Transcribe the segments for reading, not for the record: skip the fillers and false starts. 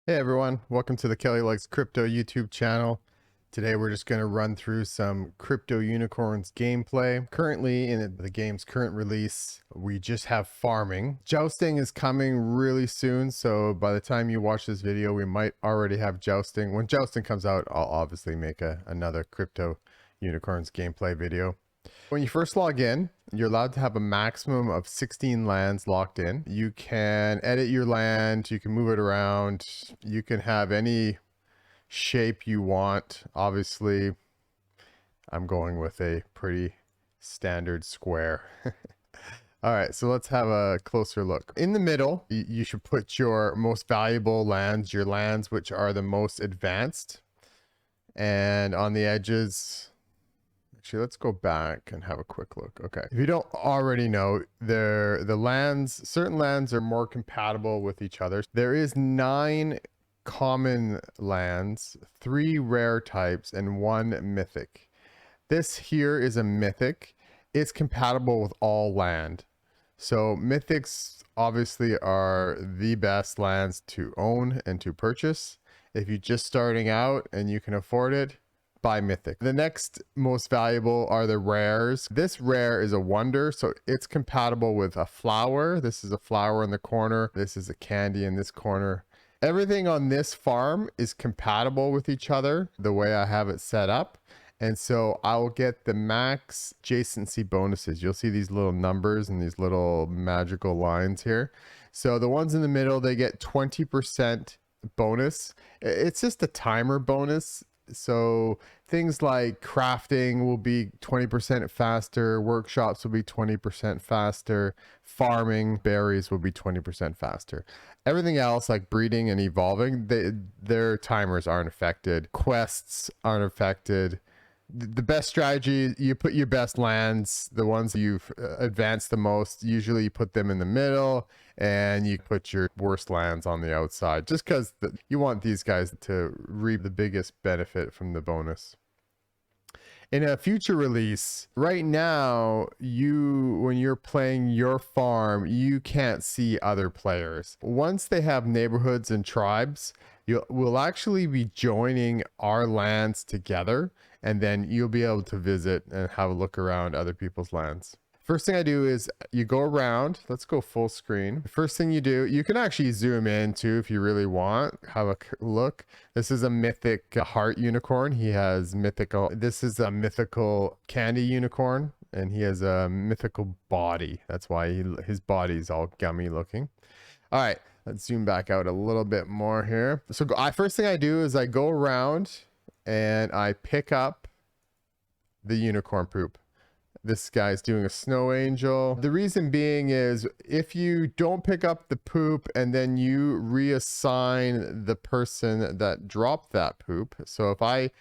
Hey everyone, welcome to the Kelly Likes Crypto YouTube channel. Today we're just going to run through some Crypto Unicorns gameplay. Currently in the game's current release, we just have farming. Jousting is coming really soon, so by the time you watch this video, we might already have jousting. When jousting comes out, I'll obviously make another Crypto Unicorns gameplay video. When you first log in, you're allowed to have a maximum of 16 lands locked in. You can edit your land, you can move it around, you can have any shape you want. Obviously, I'm going with a pretty standard square. All right, so let's have a closer look. In the middle, you should put your most valuable lands, your lands which are the most advanced. And on the edges, actually, let's go back and have a quick look. Okay. If you don't already know, certain lands are more compatible with each other. There is 9 common lands, 3 rare types, and 1 mythic. This here is a mythic. It's compatible with all land. So mythics obviously are the best lands to own and to purchase. If you're just starting out and you can afford it, buy mythic. The next most valuable are the rares. This rare is a wonder, so it's compatible with a flower. This is a flower in the corner. This is a candy in this corner. Everything on this farm is compatible with each other the way I have it set up. And so I will get the max adjacency bonuses. You'll see these little numbers and these little magical lines here. So the ones in the middle, they get 20% bonus. It's just a timer bonus. So things like crafting will be 20% faster, workshops will be 20% faster, farming berries will be 20% faster. Everything else like breeding and evolving, their timers aren't affected. Quests aren't affected. The best strategy, you put your best lands, the ones you've advanced the most, usually you put them in the middle and you put your worst lands on the outside, just because you want these guys to reap the biggest benefit from the bonus. In a future release, right now, when you're playing your farm, you can't see other players. Once they have neighborhoods and tribes, we'll actually be joining our lands together, and then you'll be able to visit and have a look around other people's lands. First thing I do is you go around. Let's go full screen. First thing you do, you can actually zoom in too if you really want. Have a look. This is a mythic heart unicorn. He has mythical. This is a mythical candy unicorn, and he has a mythical body. That's why his body's all gummy looking. All right, let's zoom back out a little bit more here. So first thing I do is I go around and I pick up the unicorn poop. This guy's doing a snow angel. The reason being is if you don't pick up the poop and then you reassign the person that dropped that poop. So if I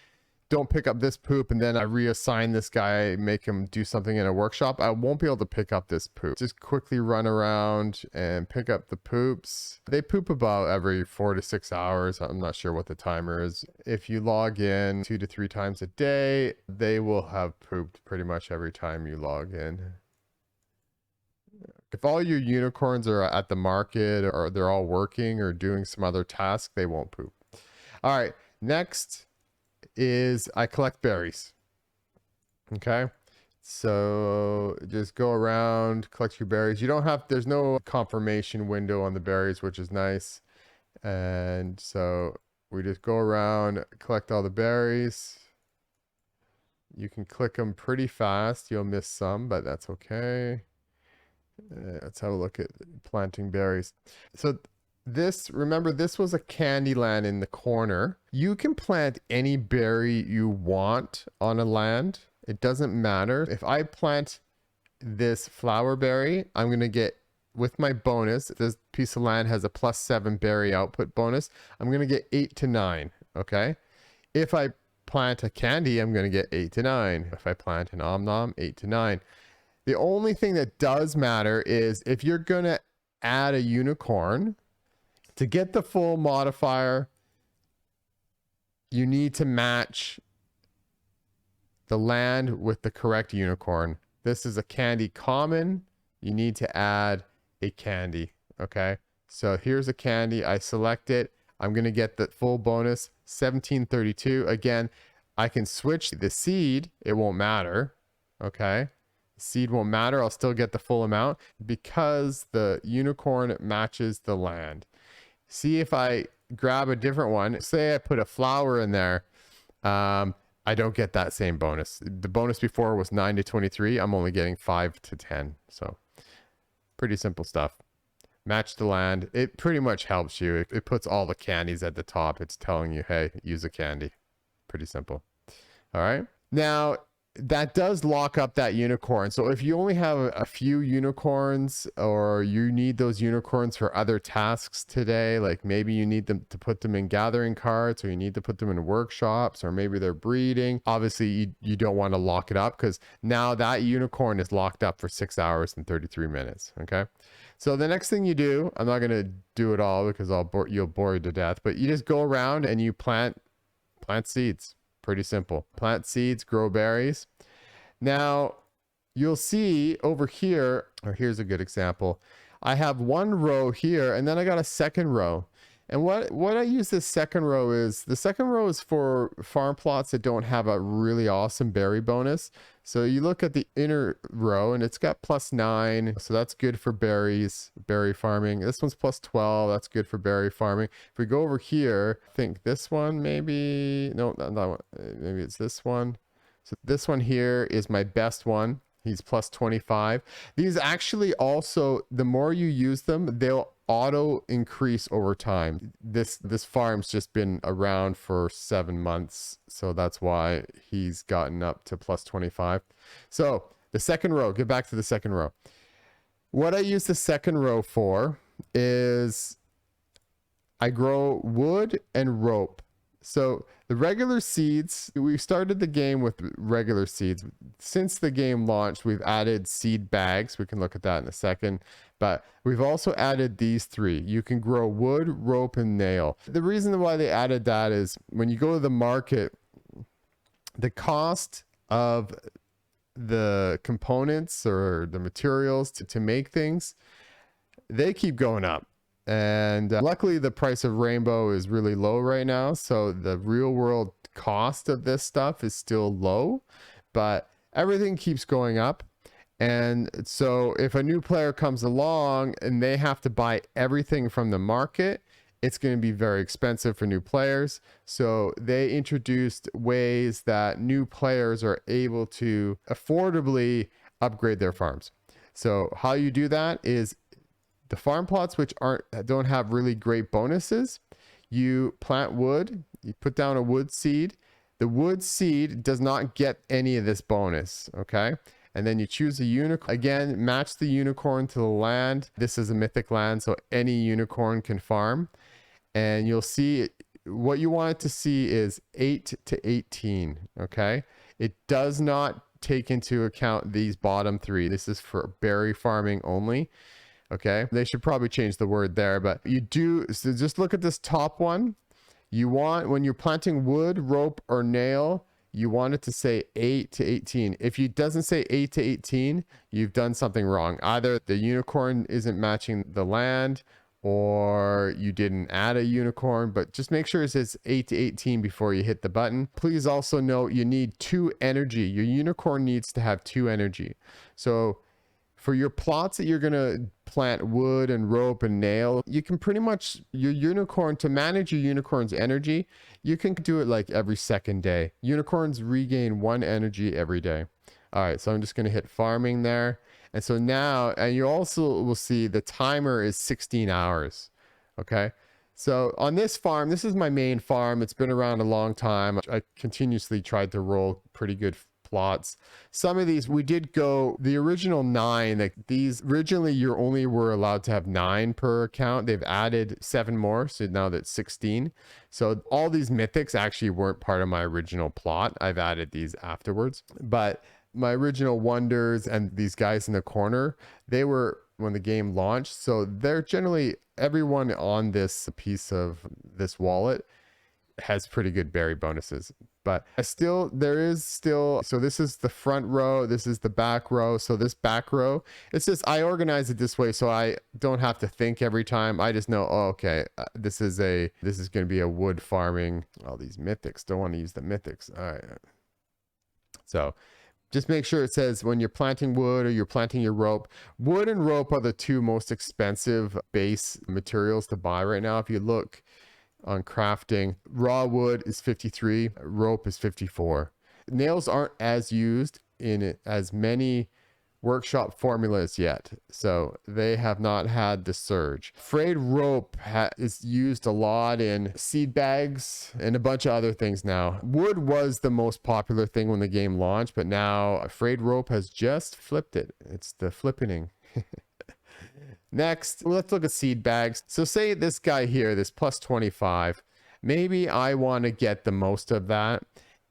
don't pick up this poop and then I reassign this guy, make him do something in a workshop, I won't be able to pick up this poop. Just quickly run around and pick up the poops. They poop about every 4 to 6 hours. I'm not sure what the timer is. If you log in 2 to 3 times a day, they will have pooped pretty much every time you log in. If all your unicorns are at the market or they're all working or doing some other task, they won't poop. All right, next is I collect berries. Okay, so just go around, collect your berries. You don't have, there's no confirmation window on the berries, which is nice. And so we just go around, collect all the berries. You can click them pretty fast. You'll miss some, but that's okay. Let's have a look at planting berries. So remember, this was a candy land in the corner. You can plant any berry you want on a land. It doesn't matter. If I plant this flower berry, I'm going to get, with my bonus, this piece of land has a +7 berry output bonus. I'm going to get 8 to 9. Okay. If I plant a candy, I'm going to get 8 to 9. If I plant an om-nom, 8 to 9. The only thing that does matter is if you're going to add a unicorn, to get the full modifier, you need to match the land with the correct unicorn. This is a candy common. You need to add a candy. Okay. So here's a candy. I select it. I'm going to get the full bonus 1732. Again, I can switch the seed. It won't matter. Okay. Seed won't matter. I'll still get the full amount because the unicorn matches the land. See if I grab a different one. Say I put a flower in there. I don't get that same bonus. The bonus before was 9 to 23. I'm only getting 5 to 10. So pretty simple stuff. Match the land. It pretty much helps you. It puts all the candies at the top. It's telling you, hey, use a candy. Pretty simple. All right. Now, that does lock up that unicorn. So if you only have a few unicorns, or you need those unicorns for other tasks today, like maybe you need them to put them in gathering carts, or you need to put them in workshops, or maybe they're breeding, obviously you don't want to lock it up, because now that unicorn is locked up for 6 hours and 33 minutes. Okay. So the next thing you do, I'm not going to do it all because you'll bore you to death, but you just go around and you plant seeds. Pretty simple. Plant seeds, grow berries. Now, you'll see over here, or here's a good example. I have one row here, and then I got a second row. And what I use this second row is, the second row is for farm plots that don't have a really awesome berry bonus. So you look at the inner row and it's got +9. So that's good for berries, berry farming. This one's +12. That's good for berry farming. If we go over here, I think this one maybe, no, not that one. Maybe it's this one. So this one here is my best one. He's +25. These actually also, the more you use them, they'll auto increase over time. This farm's just been around for 7 months, so that's why he's gotten up to +25. So the second row, get back to the second row. What I use the second row for is I grow wood and rope. So the regular seeds, we started the game with regular seeds. Since the game launched, we've added seed bags. We can look at that in a second. But we've also added these 3. You can grow wood, rope, and nail. The reason why they added that is when you go to the market, the cost of the components or the materials to make things, they keep going up. And luckily the price of rainbow is really low right now, so the real world cost of this stuff is still low, but everything keeps going up. And so if a new player comes along and they have to buy everything from the market, it's going to be very expensive for new players. So they introduced ways that new players are able to affordably upgrade their farms. So how you do that is the farm plots which don't have really great bonuses, you plant wood, you put down a wood seed. The wood seed does not get any of this bonus, okay? And then you choose a unicorn. Again, match the unicorn to the land. This is a mythic land, so any unicorn can farm. And you'll see what you want it to see is 8 to 18, okay? It does not take into account these bottom 3. This is for berry farming only. Okay, they should probably change the word there, but you do. So just look at this top one. You want, when you're planting wood, rope, or nail, you want it to say 8 to 18. If it doesn't say 8 to 18, you've done something wrong. Either the unicorn isn't matching the land, or you didn't add a unicorn, but just make sure it says 8 to 18 before you hit the button. Please also note you need 2 energy. Your unicorn needs to have 2 energy. So for your plots that you're going to plant wood and rope and nail, you can pretty much, your unicorn, to manage your unicorn's energy, you can do it like every second day. Unicorns regain 1 energy every day. All right, so I'm just going to hit farming there. And so now, and you also will see the timer is 16 hours. Okay. So on this farm, this is my main farm. It's been around a long time. I continuously tried to roll pretty good plots. Some of these we did go the original 9, like these originally you only were allowed to have 9 per account. They've added 7 more, so now that's 16. So all these mythics actually weren't part of my original plot. I've added these afterwards, but my original wonders and these guys in the corner, they were when the game launched. So they're generally, everyone on this piece of this wallet has pretty good berry bonuses. But there is still, so this is the front row, this is the back row. So this back row, it's just, I organize it this way so I don't have to think every time. I just know, oh, okay, this is going to be a wood farming. All these mythics, don't want to use the mythics. All right. So just make sure it says when you're planting wood or you're planting your rope. Wood and rope are the two most expensive base materials to buy right now. If you look on crafting, raw wood is 53, rope is 54. Nails aren't as used in as many workshop formulas yet, so they have not had the surge. Frayed rope is used a lot in seed bags and a bunch of other things now. Wood was the most popular thing when the game launched, but now frayed rope has just flipped it. It's the flippening. Next, let's look at seed bags. So say this guy here, this plus 25, maybe I want to get the most of that,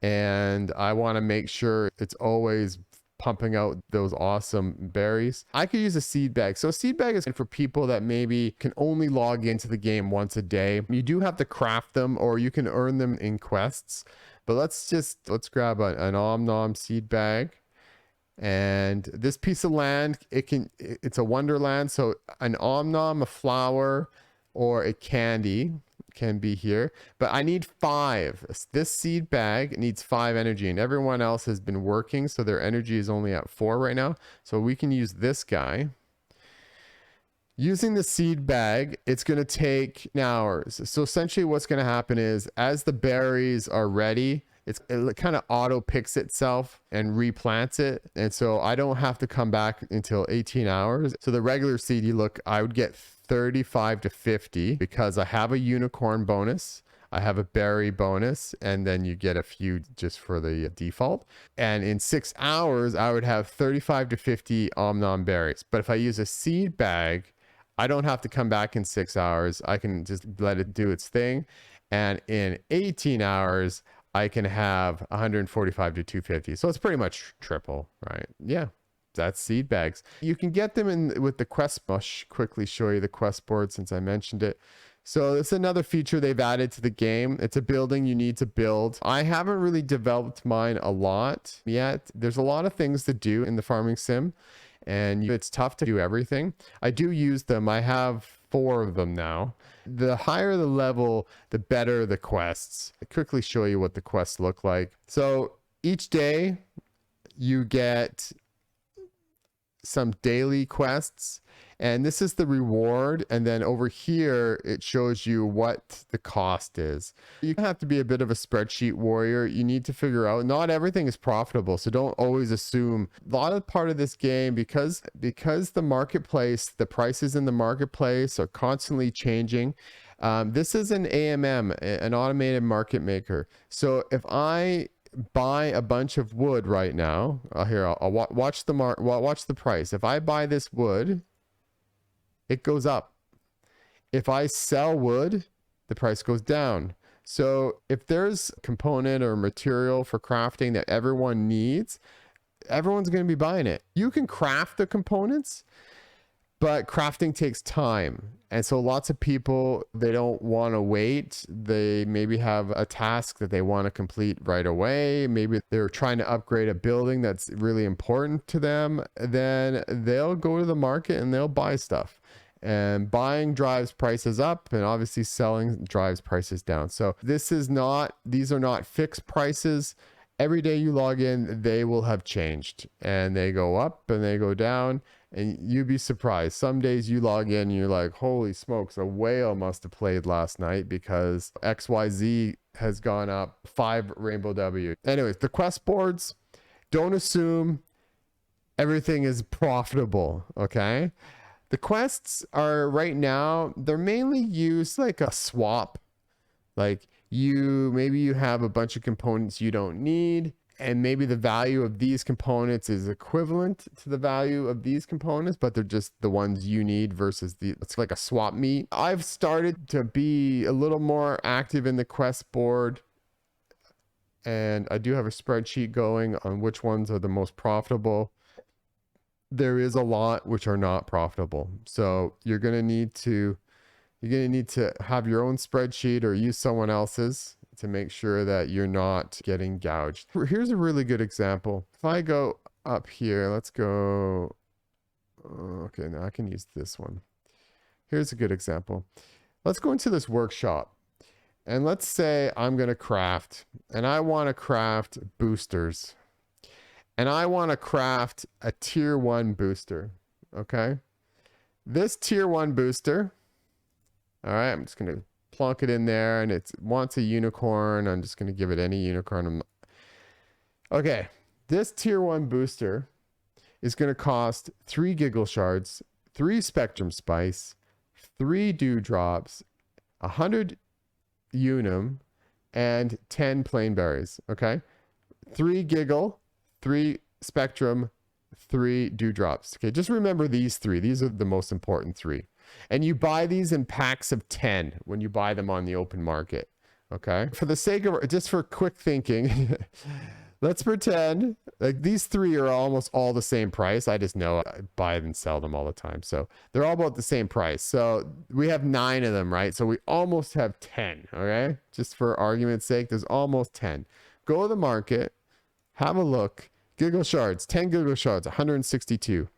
and I want to make sure it's always pumping out those awesome berries. I could use a seed bag. So a seed bag is for people that maybe can only log into the game once a day. You do have to craft them, or you can earn them in quests. But let's grab an om-nom seed bag. And this piece of land, it's a wonderland. So an om-nom, a flower, or a candy can be here, but I need 5. This seed bag needs 5 energy, and everyone else has been working, so their energy is only at 4 right now. So we can use this guy. Using the seed bag, it's going to take hours. So essentially what's going to happen is, as the berries are ready, it kind of auto picks itself and replants it. And so I don't have to come back until 18 hours. So the regular seed, I would get 35 to 50 because I have a unicorn bonus. I have a berry bonus, and then you get a few just for the default. And in 6 hours, I would have 35 to 50 om-nom berries. But if I use a seed bag, I don't have to come back in 6 hours. I can just let it do its thing. And in 18 hours, I can have 145 to 250. So it's pretty much triple, right? Yeah, that's seed bags. You can get them in with the quest. I'll quickly show you the Questboard since I mentioned it. So it's another feature they've added to the game. It's a building you need to build. I haven't really developed mine a lot yet. There's a lot of things to do in the farming sim, and it's tough to do everything. I do use them. I have 4 of them now. The higher the level, the better the quests. I'll quickly show you what the quests look like. So each day you get some daily quests, and this is the reward. And then over here, it shows you what the cost is. You have to be a bit of a spreadsheet warrior. You need to figure out, not everything is profitable. So don't always assume. A lot of part of this game, because the marketplace, the prices in the marketplace are constantly changing. This is an AMM, an automated market maker. So if I buy a bunch of wood right now, I'll watch the price. If I buy this wood, it goes up. If I sell wood, the price goes down. So if there's a component or material for crafting that everyone needs, everyone's going to be buying it. You can craft the components, but crafting takes time. And so lots of people, they don't want to wait. They maybe have a task that they want to complete right away. Maybe they're trying to upgrade a building that's really important to them. Then they'll go to the market and they'll buy stuff. And buying drives prices up, and obviously selling drives prices down. So these are not fixed prices. Every day you log in, they will have changed, and they go up and they go down, and you'd be surprised. Some days you log in and you're like, holy smokes, a whale must have played last night because XYZ has gone up 5 Rainbow W. Anyways, the quest boards, don't assume everything is profitable, okay? The quests are right now, they're mainly used like a swap. Like maybe you have a bunch of components you don't need, and maybe the value of these components is equivalent to the value of these components, but they're just the ones you need versus it's like a swap meet. I've started to be a little more active in the quest board, and I do have a spreadsheet going on which ones are the most profitable. There is a lot which are not profitable. So you're going to need to have your own spreadsheet or use someone else's to make sure that you're not getting gouged. Here's a really good example. If I go up here, let's go. Okay, now I can use this one. Here's a good example. Let's go into this workshop. And let's say I'm going to craft, and I want to craft boosters. And I want to craft a tier 1 booster. Okay. This tier 1 booster. All right. I'm just going to plunk it in there, and it wants a unicorn. I'm just going to give it any unicorn. Okay. This tier 1 booster is going to cost 3 giggle shards, 3 spectrum spice, 3 dewdrops, 100 unum, and 10 plain berries. Okay. 3 giggle, 3 spectrum, 3 dewdrops. Okay, just remember these 3. These are the most important 3. And you buy these in packs of 10 when you buy them on the open market. Okay, for the sake of, just for quick thinking, let's pretend like these 3 are almost all the same price. I just know I buy and sell them all the time. So they're all about the same price. So we have 9 of them, right? So we almost have 10, okay? Just for argument's sake, there's almost 10. Go to the market, have a look. Giggle shards, 10 giggle shards, 162.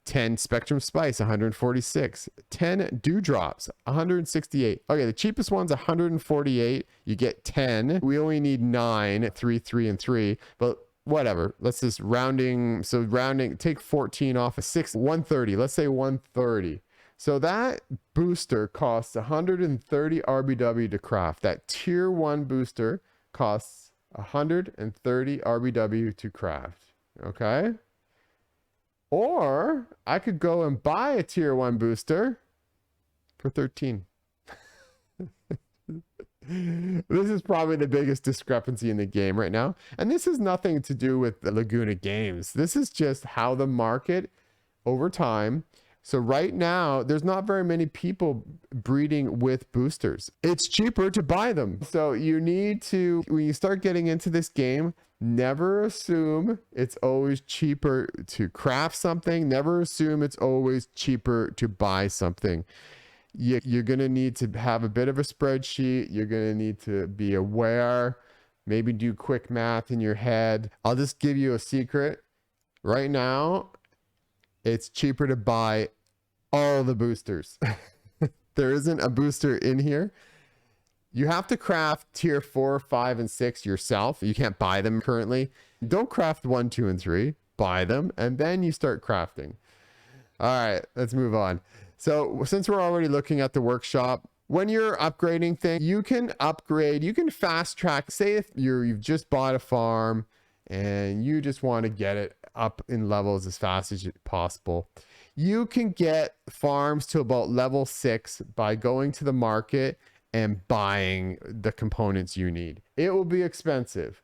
10 spectrum spice, 146. 10 dewdrops, 168. Okay, the cheapest one's 148. You get 10. We only need 9, 3, 3, and 3. But whatever. Let's just rounding. So rounding, take 14 off of 6, 130. Let's say 130. So that booster costs 130 RBW to craft. That tier 1 booster costs 130 RBW to craft. Okay. Or I could go and buy a tier 1 booster for 13. This is probably the biggest discrepancy in the game right now. And this has nothing to do with the Laguna games. This is just how the market over time. So right now, there's not very many people breeding with boosters. It's cheaper to buy them. So you need to, when you start getting into this game, never assume it's always cheaper to craft something. Never assume it's always cheaper to buy something. You're going to need to have a bit of a spreadsheet. You're going to need to be aware, maybe do quick math in your head. I'll just give you a secret. Right now, it's cheaper to buy all the boosters. There isn't a booster in here. You have to craft tier 4, 5, and 6 yourself. You can't buy them currently. Don't craft 1, 2, and 3. Buy them, and then you start crafting. All right, let's move on. So since we're already looking at the workshop, when you're upgrading things, you can upgrade, you can fast track. Say if you've just bought a farm and you just want to get it up in levels as fast as possible. You can get farms to about level 6 by going to the market and buying the components you need. It will be expensive,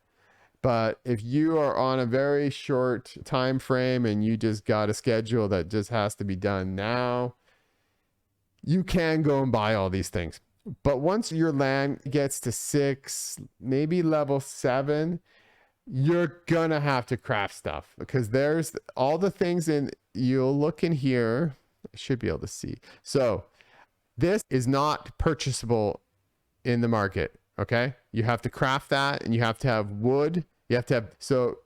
but if you are on a very short time frame and you just got a schedule that just has to be done now, you can go and buy all these things. But once your land gets to 6, maybe level 7, you're gonna have to craft stuff, because there's all the things you'll look in here. I should be able to see. So this is not purchasable in the market. Okay. You have to craft that, and you have to have wood. You have to have, so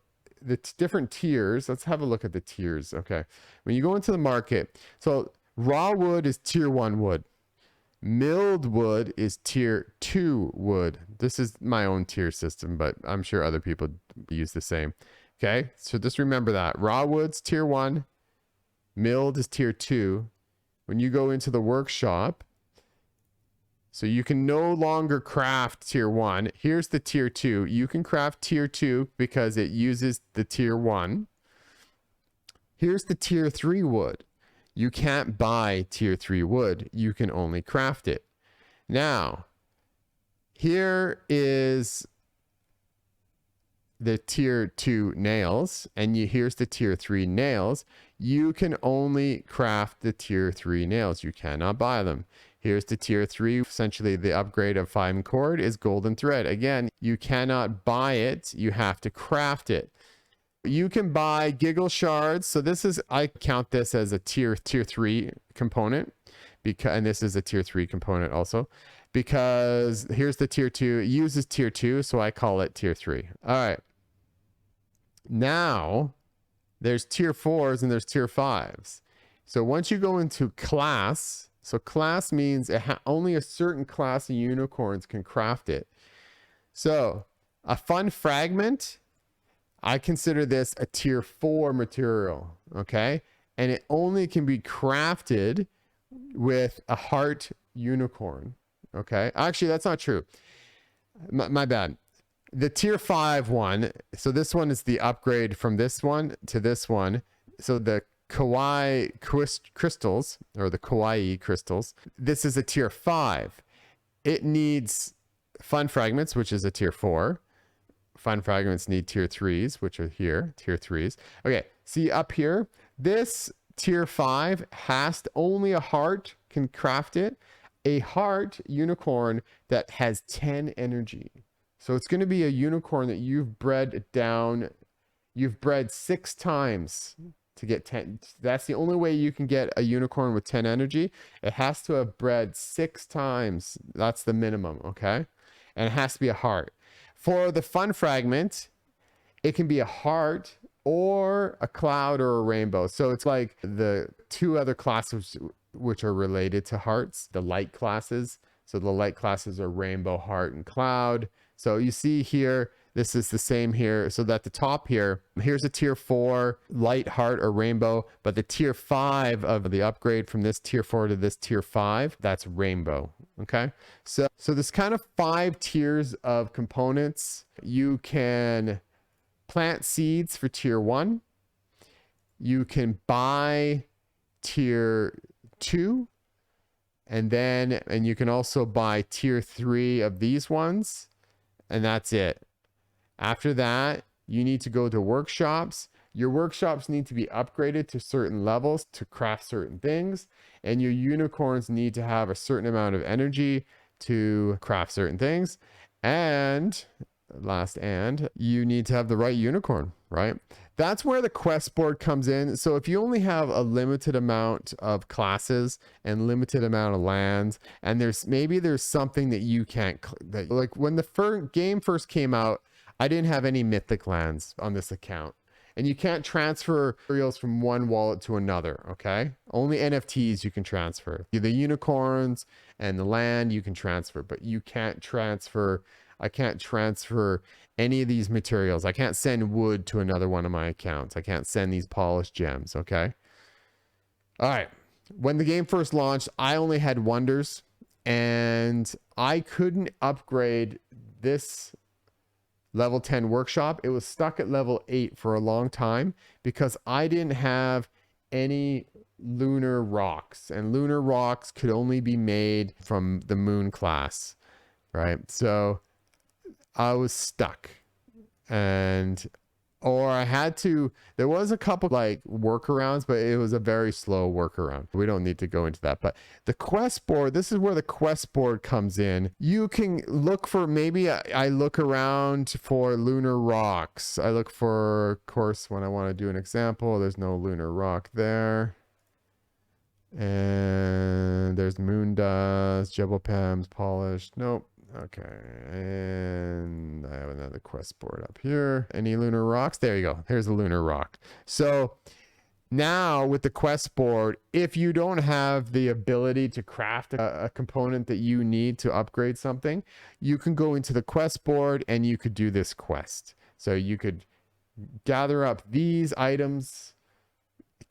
the different tiers, let's have a look at the tiers. Okay. When you go into the market, so raw wood is tier 1 wood. Milled wood is tier 2 wood. This is my own tier system, but I'm sure other people use the same. Okay, so just remember that. Raw wood's tier 1. Milled is tier 2. When you go into the workshop, so you can no longer craft tier 1. Here's the tier 2. You can craft tier 2 because it uses the tier 1. Here's the tier 3 wood. You can't buy tier 3 wood. You can only craft it. Now, here is the tier 2 nails, and here's the tier 3 nails. You can only craft the tier 3 nails. You cannot buy them. Here's the tier 3. Essentially, the upgrade of 5 cord is golden thread. Again, you cannot buy it. You have to craft it. You can buy giggle shards. So this is, I count this as a tier 3 component, because, and this is a tier 3 component also. because here's the tier 2. It uses tier 2, so I call it tier 3. All right. Now, there's tier 4s and there's tier 5s. So once you go into class, so class means only a certain class of unicorns can craft it. So a fun fragment, I consider this a tier 4 material, okay? And it only can be crafted with a heart unicorn, okay? Actually, that's not true. My bad. The tier 5 one, so this one is the upgrade from this one to this one. So the kawaii crystals, or the kawaii crystals, this is a tier 5. It needs fun fragments, which is a tier 4. Fun fragments need tier 3s, which are here, tier 3s. Okay, see up here, this tier 5 has to, only a heart can craft it. A heart unicorn that has 10 energy. So it's going to be a unicorn that you've bred down. You've bred 6 times to get 10. That's the only way you can get a unicorn with 10 energy. It has to have bred 6 times. That's the minimum, okay? And it has to be a heart. For the fun fragment, it can be a heart or a cloud or a rainbow. So it's like the 2 other classes which are related to hearts, the light classes. So the light classes are rainbow, heart, and cloud. So you see here, this is the same here. So that the top here, here's a tier 4 light, heart, or rainbow, but the tier 5 of the upgrade from this tier 4 to this tier 5, that's rainbow. Okay. So there's kind of 5 tiers of components. You can plant seeds for tier 1. You can buy tier 2. And you can also buy tier 3 of these ones. And that's it. After that, you need to go to workshops. Your workshops need to be upgraded to certain levels to craft certain things. And your unicorns need to have a certain amount of energy to craft certain things. And you need to have the right unicorn, right? That's where the Questboard comes in. So if you only have a limited amount of classes and limited amount of lands, and there's something that you can't, like when the game first came out, I didn't have any mythic lands on this account. And you can't transfer materials from one wallet to another, okay? Only NFTs you can transfer. The unicorns and the land you can transfer, but you can't transfer, I can't transfer any of these materials. I can't send wood to another one of my accounts. I can't send these polished gems, okay? All right. When the game first launched, I only had wonders, and I couldn't upgrade this level 10 workshop. It was stuck at level 8 for a long time because I didn't have any lunar rocks, and lunar rocks could only be made from the moon class, right? So I was stuck, or I had to, there was a couple like workarounds, but it was a very slow workaround. We don't need to go into that, but the Questboard, this is where the Questboard comes in. You can look for, maybe I look around for lunar rocks. I look for, of course, when I want to do an example, there's no lunar rock there. And there's moon dust, Jebel Pams, polished. Nope. Okay, and I have another Questboard up here. Any lunar rocks? There you go. Here's the lunar rock. So now with the Questboard, if you don't have the ability to craft a component that you need to upgrade something, you can go into the Questboard and you could do this quest. So you could gather up these items,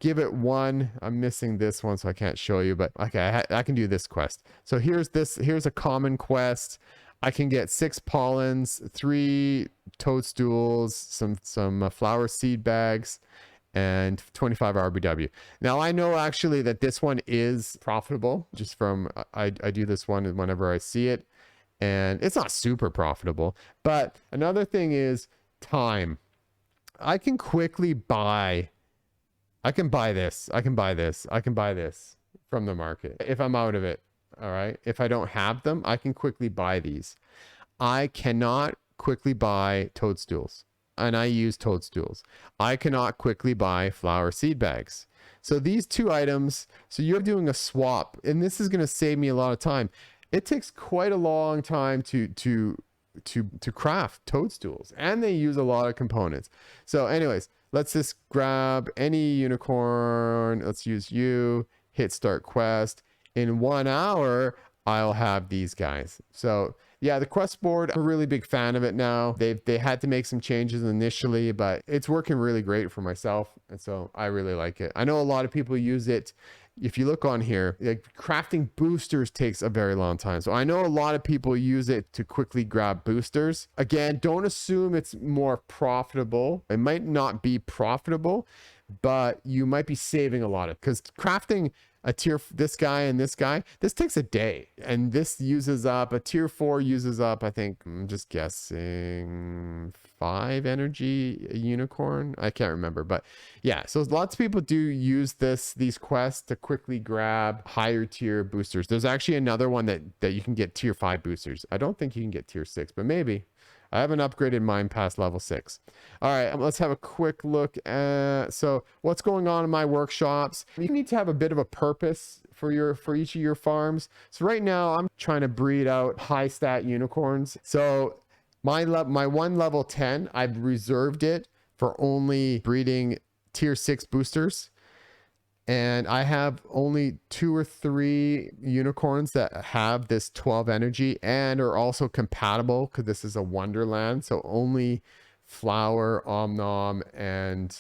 give it 1. I'm missing this one, so I can't show you, but okay, I can do this quest. So here's a common quest. I can get 6 pollens, 3 toadstools, some flower seed bags, and 25 RBW. Now I know actually that this one is profitable, just from, I do this one whenever I see it, and it's not super profitable. But another thing is time. I can quickly buy, I can buy this from the market if I'm out of it. All right. If I don't have them, I can quickly buy these. I cannot quickly buy toadstools, and I use toadstools. I cannot quickly buy flower seed bags. So these 2 items, so you're doing a swap, and this is going to save me a lot of time. it takes quite a long time to craft toadstools, and they use a lot of components. So anyways, let's just grab any unicorn. Let's use you, hit start quest. In 1 hour, I'll have these guys. So yeah, the Questboard, I'm a really big fan of it now. They had to make some changes initially, but it's working really great for myself. And so I really like it. I know a lot of people use it. If you look on here, like crafting boosters takes a very long time. So I know a lot of people use it to quickly grab boosters. Again, don't assume it's more profitable. It might not be profitable, but you might be saving a lot of, because crafting a tier, this guy and this guy, this takes a day, and this uses up, a tier 4 uses up, I think, I'm just guessing 5 energy a unicorn. I can't remember, but yeah, so lots of people do use these quests to quickly grab higher tier boosters. There's actually another one that you can get tier 5 boosters. I don't think you can get tier 6, but maybe. I haven't upgraded mine past level 6. All right, let's have a quick look at, so what's going on in my workshops. You need to have a bit of a purpose for each of your farms. So right now I'm trying to breed out high stat unicorns. So my one level 10, I've reserved it for only breeding tier 6 boosters. And I have only 2 or 3 unicorns that have this 12 energy and are also compatible, because this is a wonderland. So only flower, omnom, and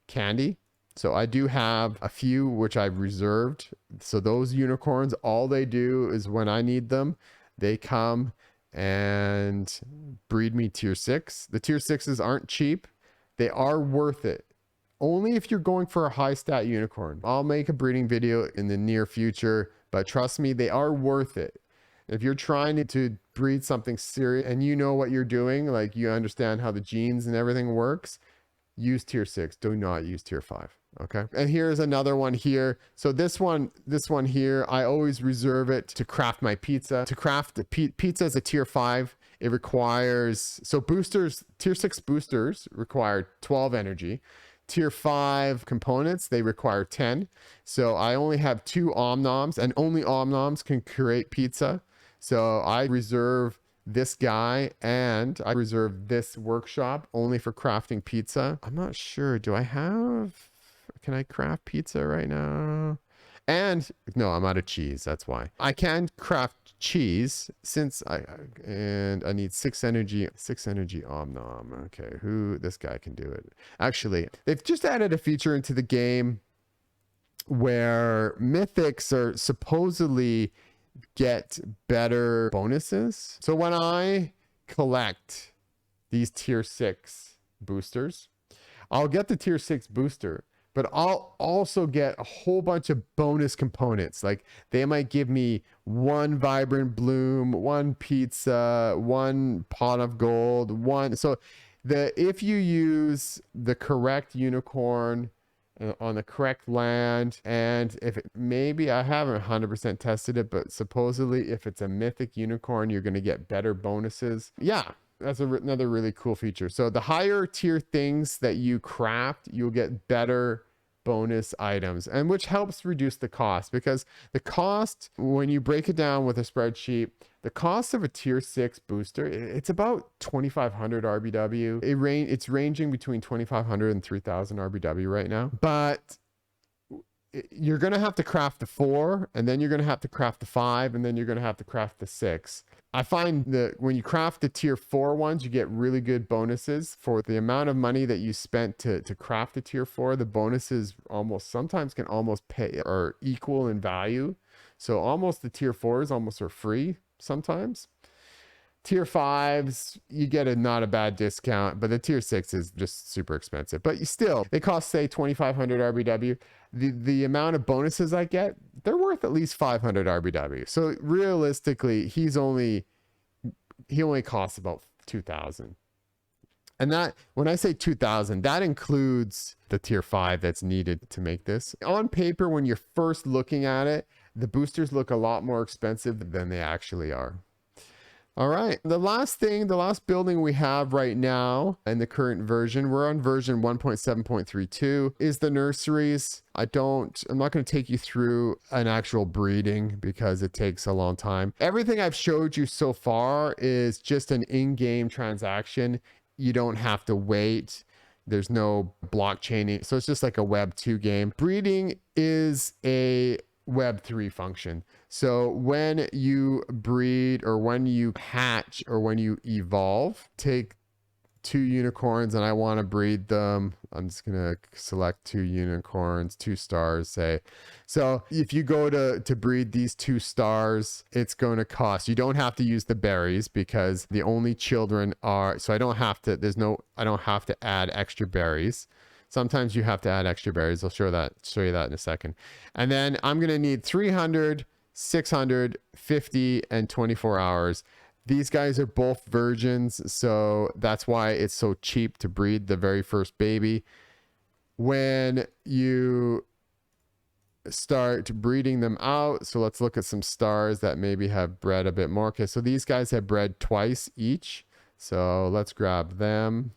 candy. So I do have a few which I've reserved. So those unicorns, all they do is when I need them, they come and breed me tier 6. The tier 6s aren't cheap. They are worth it. Only if you're going for a high stat unicorn. I'll make a breeding video in the near future, but trust me, they are worth it. If you're trying to breed something serious and you know what you're doing, like you understand how the genes and everything works, use tier 6. Do not use tier 5. Okay. And here's another one here. So this one here, I always reserve it to craft my pizza. To craft the pizza is a tier 5. It requires, so boosters, tier 6 boosters require 12 energy. Tier 5 components, they require 10. So I only have 2 omnoms, and only omnoms can create pizza. So I reserve this guy, and I reserve this workshop only for crafting pizza. I'm not sure. Can I craft pizza right now? And no, I'm out of cheese. That's why. I can craft cheese since I need 6 energy omnom. Okay, this guy can do it. Actually, they've just added a feature into the game where mythics are supposedly get better bonuses. So when I collect these tier 6 boosters, I'll get the tier 6 booster, but I'll also get a whole bunch of bonus components. Like they might give me 1 vibrant bloom, 1 pizza, 1 pot of gold, 1. So if you use the correct unicorn on the correct land, and maybe I haven't 100% tested it, but supposedly if it's a mythic unicorn, you're going to get better bonuses. Yeah. That's another really cool feature. So the higher tier things that you craft, you'll get better bonus items, and which helps reduce the cost, because the cost, when you break it down with a spreadsheet, the cost of a tier 6 booster, it's about 2,500 RBW. It's ranging between 2,500 and 3,000 RBW right now, but you're going to have to craft the 4, and then you're going to have to craft the 5, and then you're going to have to craft the 6. I find that when you craft the tier 4 ones, you get really good bonuses for the amount of money that you spent to craft the tier 4. The bonuses sometimes can almost pay or equal in value. So almost the tier 4s almost are free sometimes. Tier 5s, you get not a bad discount, but the tier 6 is just super expensive. But they cost, say, 2,500 RBW. The amount of bonuses I get, they're worth at least 500 RBW. So realistically, he only costs about 2,000. And that, when I say 2,000, that includes the tier 5 that's needed to make this. On paper, when you're first looking at it, the boosters look a lot more expensive than they actually are. All right. The last building we have right now in the current version, we're on version 1.7.32, is the nurseries. I'm not going to take you through an actual breeding because it takes a long time. Everything I've showed you so far is just an in-game transaction. You don't have to wait. There's no blockchaining. So it's just like a Web 2 game. Breeding is a Web 3 function. So when you breed or when you hatch or when you evolve, take 2 unicorns and I want to breed them. I'm just going to select 2 unicorns, 2 stars, say. So if you go to breed these 2 stars, it's going to cost. You don't have to use the berries because the only children are, so I don't have to add extra berries. Sometimes you have to add extra berries. I'll show you that in a second. And then I'm going to need 300, 600, 50, and 24 hours. These guys are both virgins, so that's why it's so cheap to breed the very first baby. When you start breeding them out, so let's look at some stars that maybe have bred a bit more. Okay, so these guys have bred twice each. So let's grab them.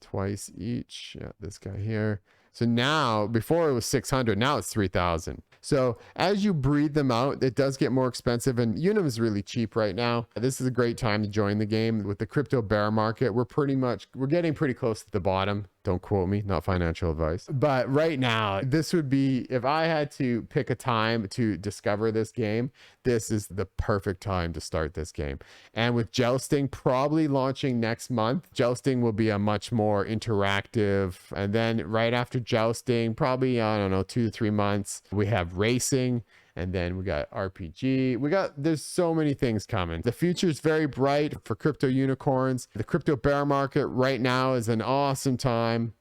Twice each. Yeah, this guy here. So now, before it was 600, now it's 3,000. So as you breed them out, it does get more expensive, and Unum is really cheap right now. This is a great time to join the game. With the crypto bear market, we're getting pretty close to the bottom. Don't quote me, not financial advice. But right now, this would be, if I had to pick a time to discover this game, this is the perfect time to start this game. And with jousting probably launching next month, jousting will be a much more interactive. And then right after jousting, probably, I don't know, 2 to 3 months, we have racing. And then we got RPG. There's so many things coming. The future is very bright for crypto unicorns. The crypto bear market right now is an awesome time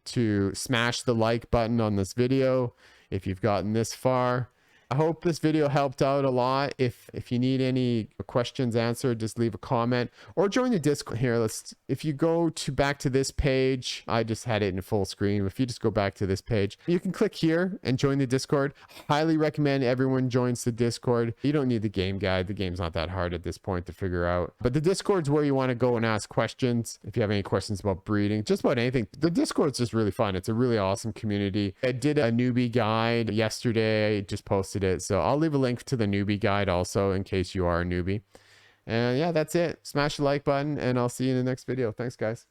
to smash the like button on this video if you've gotten this far. I hope this video helped out a lot. If you need any questions answered, just leave a comment or join the Discord here. If you go back to this page, I just had it in full screen. If you just go back to this page, you can click here and join the Discord. Highly recommend everyone joins the Discord. You don't need the game guide. The game's not that hard at this point to figure out. But the Discord's where you want to go and ask questions. If you have any questions about breeding, just about anything, the Discord's just really fun. It's a really awesome community. I did a newbie guide yesterday. I just posted it. So I'll leave a link to the newbie guide also in case you are a newbie. And yeah, that's it. Smash the like button and I'll see you in the next video. Thanks, guys.